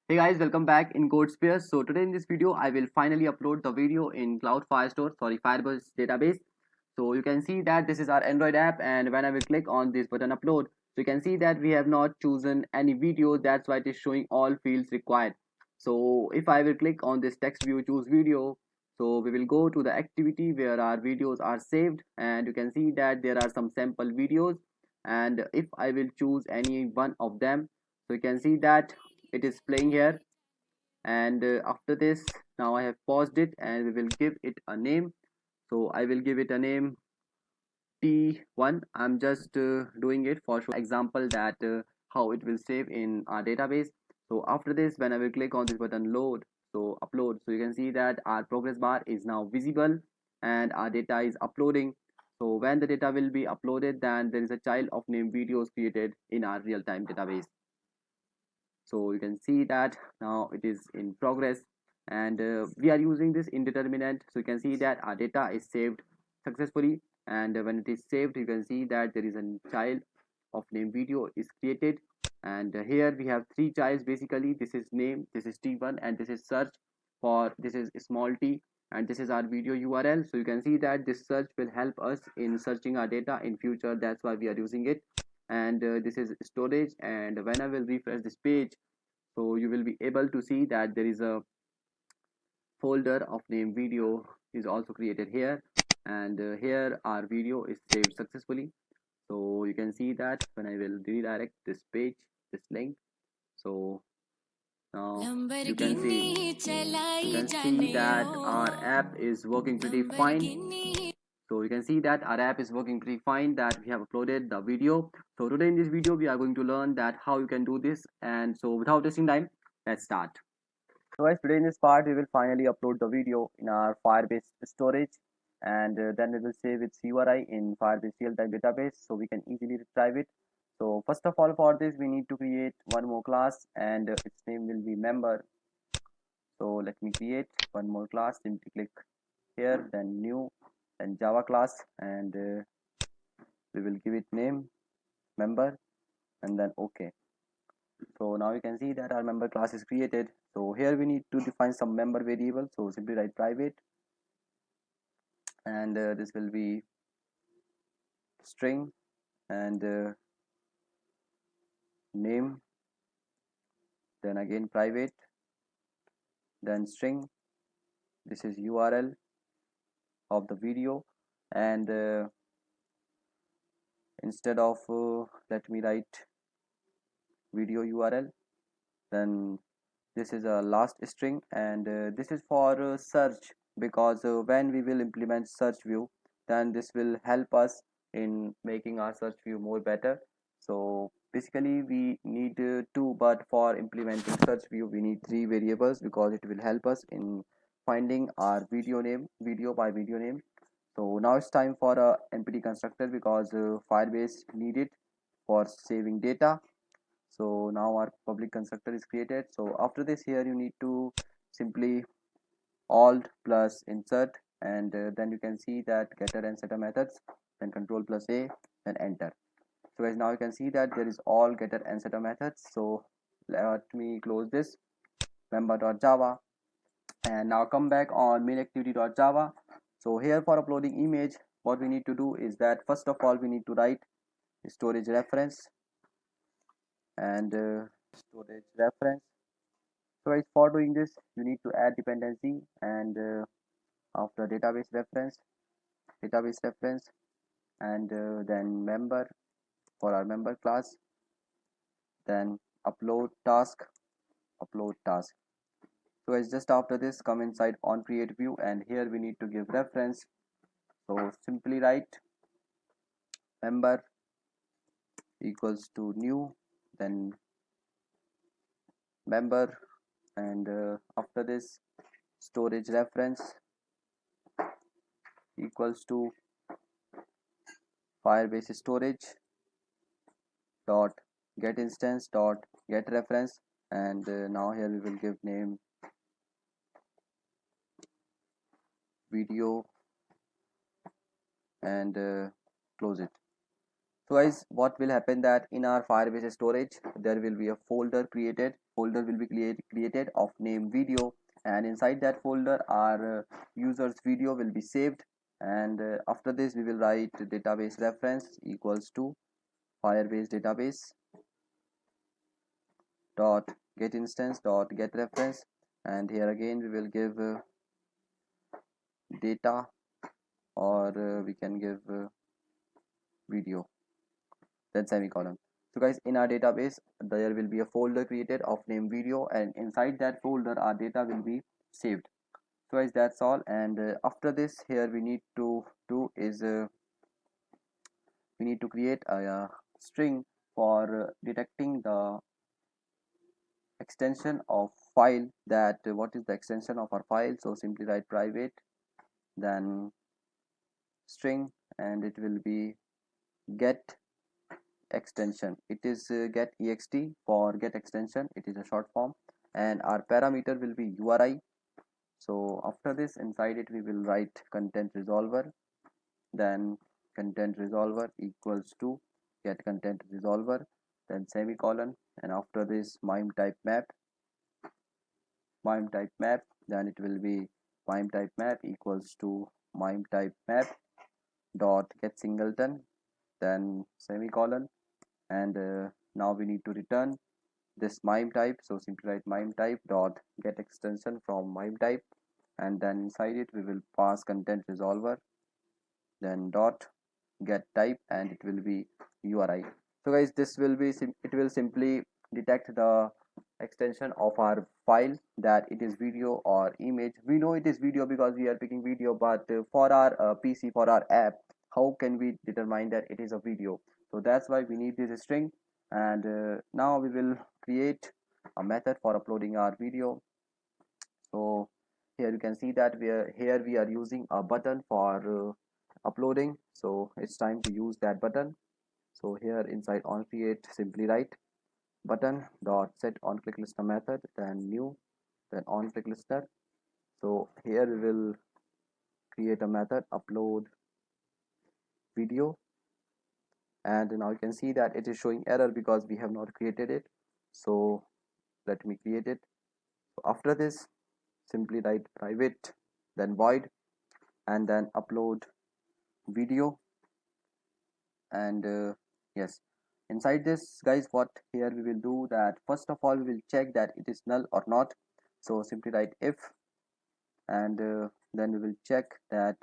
Hey guys, welcome back in CodeSphere. So today in this video, I will finally upload the video in Firebase database. So you can see that this is our Android app, and when I will click on this button upload, so you can see that we have not chosen any video. That's why it is showing all fields required. So if I will click on this text view, choose video, so we will go to the activity where our videos are saved, and you can see that there are some sample videos. And if I will choose any one of them, so you can see that it is playing here. And after this, now I have paused it and we will give it a name. So I will give it a name T1. I'm just doing it for example that how it will save in our database. So after this, when I will click on this button load, so upload, so you can see that our progress bar is now visible and our data is uploading. So when the data will be uploaded, then there is a child of name videos created in our real-time database. So you can see that now it is in progress, and we are using this indeterminate. So you can see that our data is saved successfully, and when it is saved, you can see that there is a child of name video is created. And here we have three childs. Basically, this is name, this is T1, and this is search for this is small t, and this is our video URL. So you can see that this search will help us in searching our data in future. That's why we are using it. And this is storage, and when I will refresh this page, so you will be able to see that there is a folder of name video is also created here. And here our video is saved successfully. So you can see that when I will redirect this page, this link, so now you can see that our app is working pretty fine. So you can see that our app is working pretty fine, that we have uploaded the video. So today in this video we are going to learn that how you can do this. And so without wasting time, let's start. So guys, today in this part we will finally upload the video in our Firebase storage, and then we will save its URI in Firebase real-time database so we can easily retrieve it. So first of all, for this we need to create one more class, and its name will be member. So let me create one more class. Simply click here, then new, then Java class, and we will give it name member, and then OK. So now you can see that our member class is created. So here we need to define some member variable. So simply write private, and this will be string, and name, then again private, then string. This is URL of the video, and instead of let me write video URL, then this is a last string, and this is for search, because when we will implement search view, then this will help us in making our search view more better. So basically we need two, but for implementing search view we need three variables, because it will help us in finding our video name, video by video name. So now it's time for a empty constructor, because Firebase need it for saving data. So now our public constructor is created. So after this, here you need to simply alt plus insert, and then you can see that getter and setter methods, then control plus a, then enter. So guys, now you can see that there is all getter and setter methods. So let me close this member.java, and now come back on main activity.java. So here for uploading image, what we need to do is that first of all we need to write storage reference, and storage reference. So guys, for doing this you need to add dependency, and after database reference, and then member for our member class, then upload task. So guys, just after this come inside on create view, and here we need to give reference. So simply write member equals to new, then member, and after this storage reference equals to Firebase storage dot get instance dot get reference, and now here we will give name video, and close it. So guys, what will happen that in our Firebase storage there will be a folder created. Folder will be created of name video, and inside that folder our users video will be saved. And after this we will write database reference equals to Firebase database dot get instance dot get reference, and here again we will give data, or we can give video, then semicolon. So guys, in our database there will be a folder created of name video, and inside that folder our data will be saved. So guys, that's all. And after this, here we need to do is we need to create a string for detecting the extension of file, that what is the extension of our file. So simply write private, then string, and it will be get extension. It is get ext for get extension, it is a short form, and our parameter will be URI. So after this, inside it we will write content resolver, then content resolver equals to get content resolver, then semicolon, and after this mime type map, then it will be mime type map equals to mime type map dot get singleton, then semicolon, and now we need to return this mime type. So simply write mime type dot get extension from mime type, and then inside it we will pass content resolver, then dot get type, and it will be URI. So guys, this will be it will simply detect the extension of our file, that it is video or image. We know it is video because we are picking video, but for our PC, for our app, how can we determine that it is a video? So that's why we need this string. And now we will create a method for uploading our video. So here you can see that we are using a button for uploading, so it's time to use that button. So here inside on create, simply write button dot set on click listener method, then new, then on click listener. So here we will create a method upload video, and now you can see that it is showing error because we have not created it. So let me create it. So after this, simply write private, then void, and then upload video. And yes, inside this guys, what here we will do that first of all we will check that it is null or not. So simply write if, and then we will check that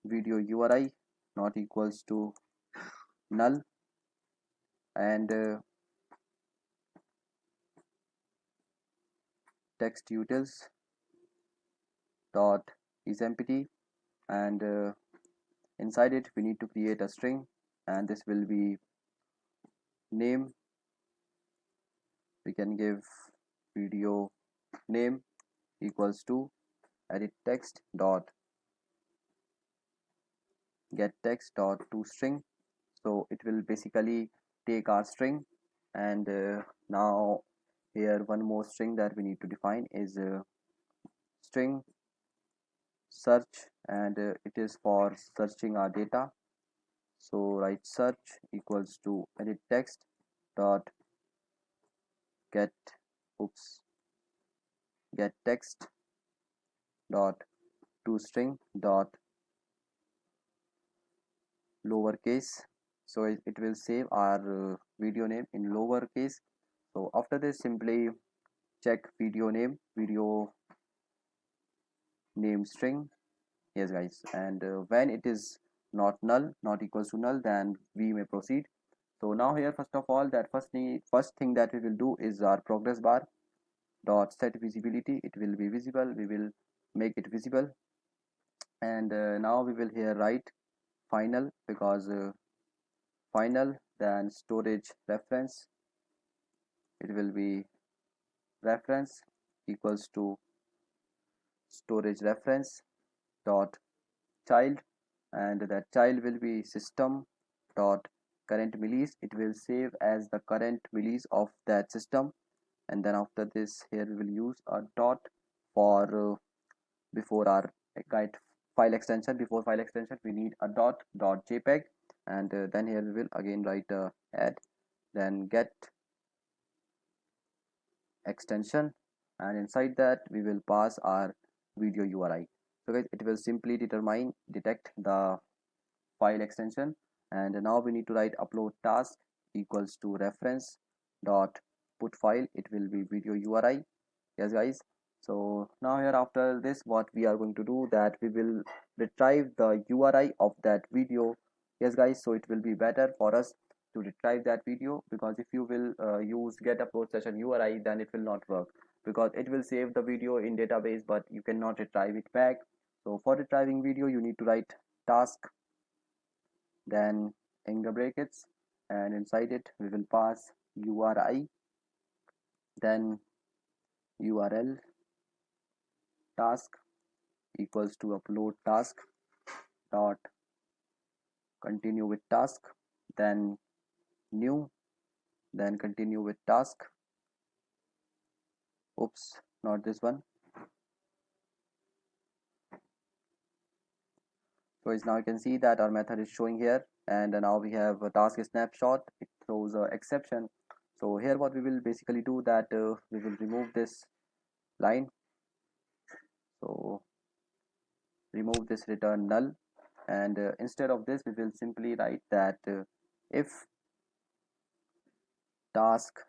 video URI not equals to null, and text utils dot is empty, and inside it we need to create a string, and this will be name. We can give video name equals to edit text dot get text dot to string. So it will basically take our string, and now here one more string that we need to define is string search, and it is for searching our data. So write search equals to edit text dot get get text dot to string dot lowercase. So it will save our video name in lowercase. So after this, simply check video name string. Yes guys, and when it is not null, not equals to null, then we may proceed. So now here first of all, that first thing that we will do is our progress bar dot set visibility. It will be visible, we will make it visible. And now we will here write final, because final, then storage reference, it will be reference equals to storage reference dot child, and that child will be system dot current millis. It will save as the current millis of that system. And then after this, here we will use a dot for before our guide file extension. Before file extension we need a dot jpeg, and then here we will again write add, then get extension, and inside that we will pass our video URI. So guys, it will simply detect the file extension, and now we need to write upload task equals to reference dot put file. It will be video URI. Yes guys, so now here after this what we are going to do, that we will retrieve the URI of that video. Yes guys, so it will be better for us to retrieve that video, because if you will use get upload session URI, then it will not work, because it will save the video in database but you cannot retrieve it back. So for retrieving video you need to write task, then angle brackets, and inside it we will pass URI, then URL task equals to upload task dot continue with task, then new, then continue with task. Oops, not this one. So now you can see that our method is showing here, and now we have a task snapshot. It throws an exception. So here what we will basically do, that we will remove this line. So remove this return null, and instead of this we will simply write that if task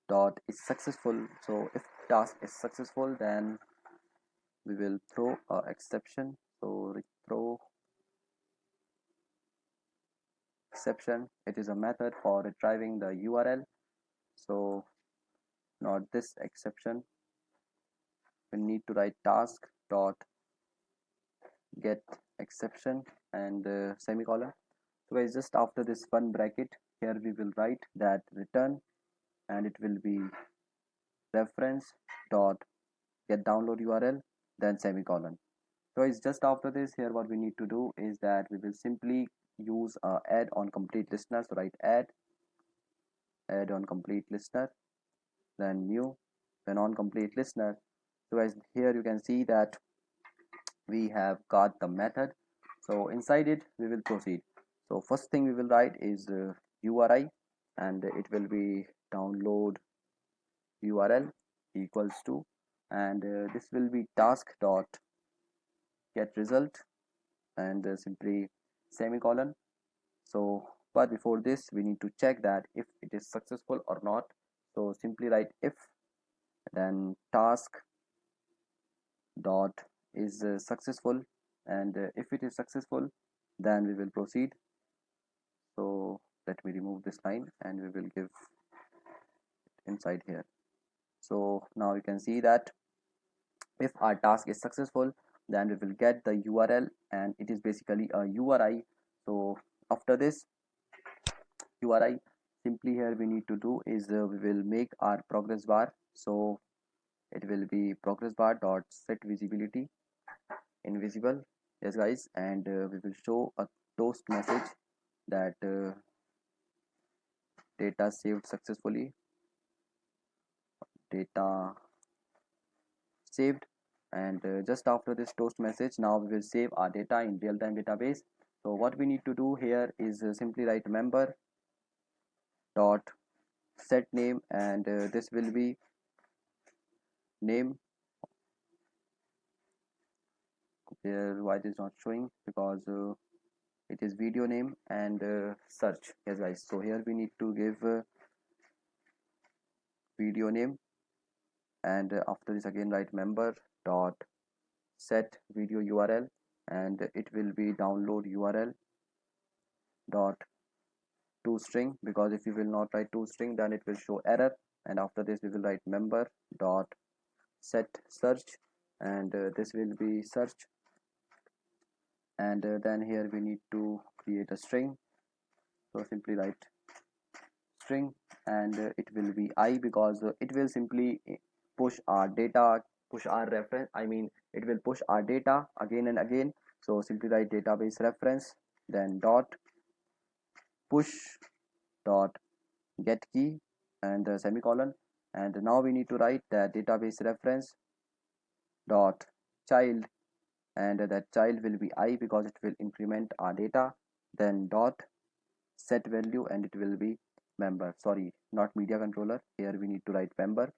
dot is successful. So if task is successful, then we will throw a exception. So throw exception, it is a method for retrieving the URL. So not this exception, we need to write task dot get exception and semicolon. So guys, just after this one bracket here we will write that return, and it will be reference dot get download URL, then semicolon. So it's just after this here what we need to do is that we will simply use add on complete listener. So write add on complete listener, then new, then on complete listener. So guys, here you can see that we have got the method. So inside it we will proceed. So first thing we will write is URI, and it will be download URL equals to, and this will be task dot get result, and simply semicolon. So but before this we need to check that if it is successful or not. So simply write if, then task dot is successful, and if it is successful then we will proceed. So let me remove this line and we will give inside here. So now you can see that if our task is successful, then we will get the URL, and it is basically a URI. So after this URI, simply here we need to do is we will make our progress bar. So it will be progress bar dot set visibility invisible. Yes guys, and we will show a toast message that data saved successfully, data saved, and just after this toast message now we will save our data in real-time database. So what we need to do here is simply write member dot set name, and this will be name. Here why it is not showing, because it is video name and search. Yes guys, so here we need to give video name, and after this again write member dot set video URL, and it will be download URL dot toString, because if you will not write toString then it will show error. And after this we will write member dot set search, and this will be search, and then here we need to create a string. So simply write string, and it will be I, because it will simply push our data, push our reference, I mean it will push our data again and again. So simply write database reference, then dot push dot get key, and semicolon, and now we need to write that database reference dot child, and that child will be I, because it will increment our data, then dot set value, and it will be member. Sorry, not media controller. Here we need to write member.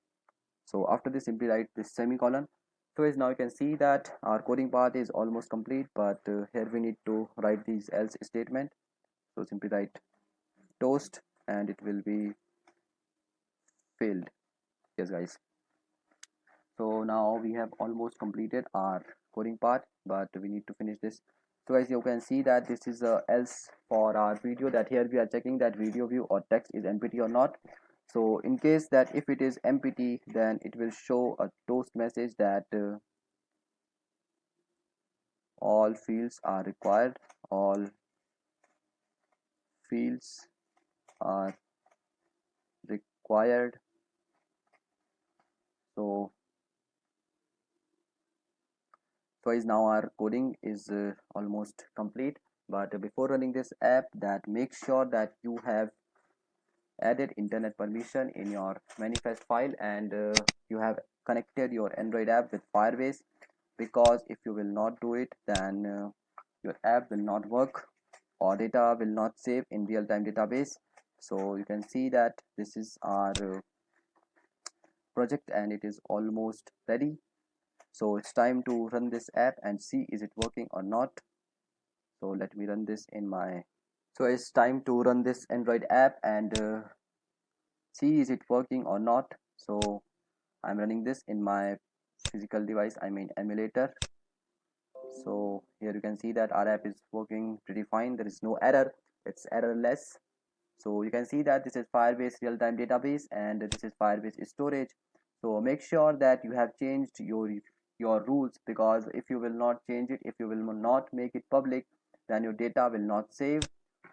So after this, simply write this semicolon. So as now you can see that our coding part is almost complete, but here we need to write these else statement. So simply write toast, and it will be failed. Yes guys, so now we have almost completed our coding part, but we need to finish this. So guys, you can see that this is else for our video, that here we are checking that video view or text is empty or not. So in case that if it is empty, then it will show a toast message that all fields are required, all fields are required. So is now our coding is almost complete, but before running this app, that make sure that you have added internet permission in your manifest file, and you have connected your Android app with Firebase, because if you will not do it, then your app will not work or data will not save in real-time database. So you can see that this is our project and it is almost ready. So it's time to run this app and see is it working or not. So let me run this in my, so it's time to run this Android app and see is it working or not. So I'm running this in my physical device, I mean emulator. So here you can see that our app is working pretty fine, there is no error, it's errorless. So you can see that this is Firebase real-time database and this is Firebase storage. So make sure that you have changed your rules, because if you will not change it, if you will not make it public, then your data will not save.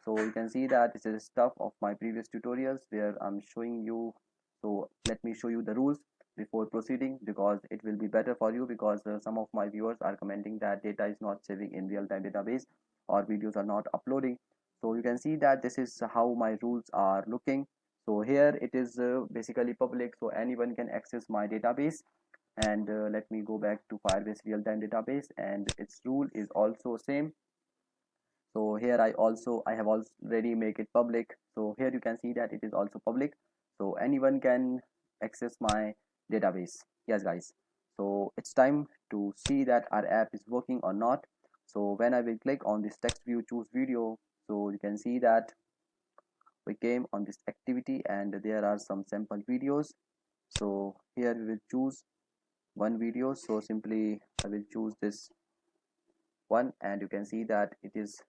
So you can see that this is stuff of my previous tutorials where I'm showing you. So let me show you the rules before proceeding, because it will be better for you, because some of my viewers are commenting that data is not saving in real-time database or videos are not uploading. So you can see that this is how my rules are looking. So here it is basically public, so anyone can access my database. And let me go back to Firebase real-time database, and its rule is also same. So here I have already make it public. So here you can see that it is also public, so anyone can access my database. Yes guys, so it's time to see that our app is working or not. So when I will click on this text view, choose video, so you can see that we came on this activity and there are some sample videos. So here we will choose one video, so simply I will choose this one, and you can see that it is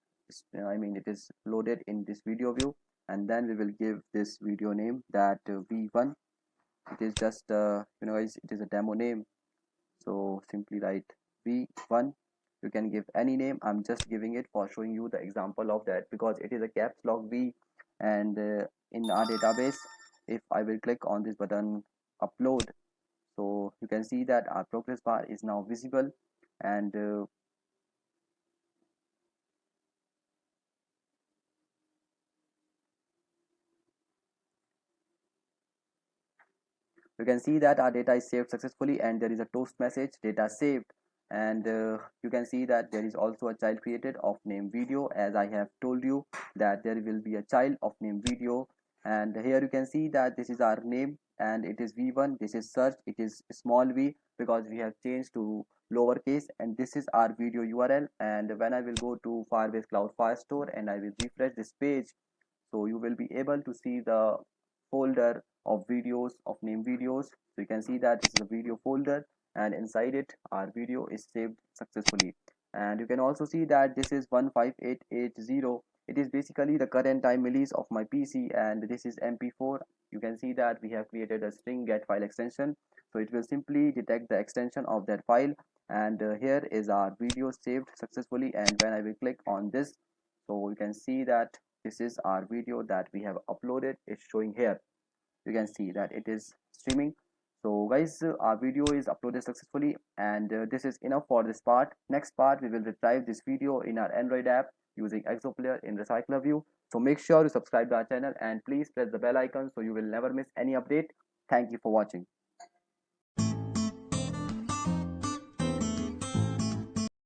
it is loaded in this video view, and then we will give this video name that v1. It is just guys, it is a demo name, so simply write v1. You can give any name, I'm just giving it for showing you the example of that, because it is a caps lock v. And in our database, if I will click on this button upload, so you can see that our progress bar is now visible. And you can see that our data is saved successfully, and there is a toast message, data saved. And you can see that there is also a child created of name video, as I have told you that there will be a child of name video. And here you can see that this is our name and it is v1, this is search, it is small v because we have changed to lowercase, and this is our video url. And when I will go to Firebase Cloud Firestore and I will refresh this page, so you will be able to see the folder of videos of name videos. So you can see that this is a video folder, and inside it our video is saved successfully. And you can also see that this is 15880. It is basically the current time release of my PC, and this is mp4. You can see that we have created a string get file extension, so it will simply detect the extension of that file. And here is our video saved successfully, and when I will click on this, so you can see that this is our video that we have uploaded. It's showing here, you can see that it is streaming. So guys, our video is uploaded successfully, and this is enough for this part. Next part, we will retrieve this video in our Android app using exoplayer in recyclerview. So make sure to subscribe to our channel and please press the bell icon so you will never miss any update. Thank you for watching.